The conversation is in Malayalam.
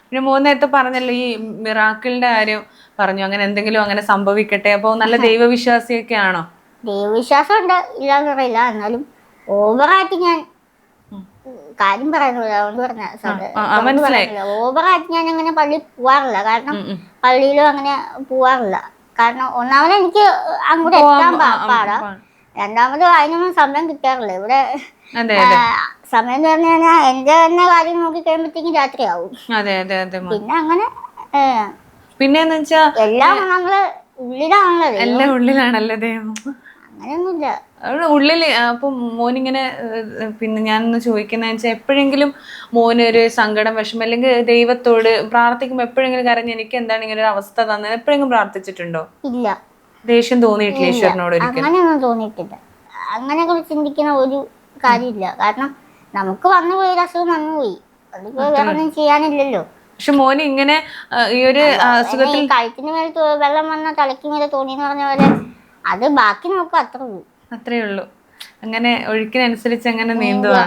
പിന്നെ മോൻ നേരത്തെ പറഞ്ഞല്ലോ ഈ മിറാക്കിളിന്റെ കാര്യം പറഞ്ഞു, അങ്ങനെ എന്തെങ്കിലും അങ്ങനെ സംഭവിക്കട്ടെ, അപ്പൊ നല്ല ദൈവവിശ്വാസിയൊക്കെ ആണോ? ദൈവവിശ്വാസം ഉണ്ട്, ഇല്ലാന്ന് പറയില്ല. എന്നാലും ഓവറായിട്ട് ഞാൻ കാര്യം പറയുന്നില്ല, അതുകൊണ്ട് പറഞ്ഞ തുറന്നു മനസ്സിലായി. പറയുന്നില്ല. ഓവറായിട്ട് ഞാൻ അങ്ങനെ പള്ളി പോവാറില്ല. കാരണം പള്ളിയിലും അങ്ങനെ പോവാറില്ല. കാരണം ഒന്നാമത് എനിക്ക് അങ്ങോട്ട് എത്താൻ പാടാ. രണ്ടാമത് അതിനൊന്നും സമയം കിട്ടാറില്ല ഇവിടെ. സമയം എന്ന് പറഞ്ഞു കഴിഞ്ഞാൽ എന്റെ തന്നെ കാര്യം നോക്കി കഴിയുമ്പോഴത്തേക്കും രാത്രിയാവും. പിന്നെ അങ്ങനെ പിന്നെന്ന് വെച്ചാ എല്ലാം നമ്മള് ഉള്ളിലാണല്ലോ, എല്ലാം ഉള്ളിലാണല്ലോ ദൈവം. അങ്ങനെയൊന്നുമില്ല ഉള്ളില്. അപ്പം മോനിങ്ങനെ പിന്നെ ഞാനൊന്ന് ചോദിക്കുന്ന വെച്ചാൽ എപ്പോഴെങ്കിലും മോന് ഒരു സങ്കടം, വിഷമം അല്ലെങ്കിൽ ദൈവത്തോട് പ്രാർത്ഥിക്കുമ്പോ എപ്പോഴെങ്കിലും കരഞ്ഞ് എനിക്ക് എന്താണ് ഇങ്ങനെ ഒരു അവസ്ഥ തന്നെ എപ്പോഴെങ്കിലും പ്രാർത്ഥിച്ചിട്ടുണ്ടോ? ഇല്ല. ദേഷ്യം തോന്നിയിട്ടില്ല ഈശ്വരനോട്? അങ്ങനെയൊന്നും തോന്നിയിട്ടില്ല. അങ്ങനെയൊക്കെ ചിന്തിക്കുന്ന ഒരു കാര്യമില്ല. കാരണം നമുക്ക് വന്നുപോയി, ഒരു അസുഖം വന്നുപോയി, അതിപ്പോ വേറെ ഒന്നും ചെയ്യാനില്ലല്ലോ. പക്ഷെ മോന് ഇങ്ങനെ ഈ ഒരു അസുഖത്തിൽ കഴുത്തിന് മേൽ വെള്ളം വന്ന തലയ്ക്ക് മേലെ തോന്നിയെന്ന് പറഞ്ഞ പോലെ അത് ബാക്കി നോക്കും, അത്രേ ഉള്ളൂ. അത്രേ ഉള്ളൂ. അങ്ങനെ ഒഴുക്കിനനുസരിച്ച് അങ്ങനെ നീന്തുവാ.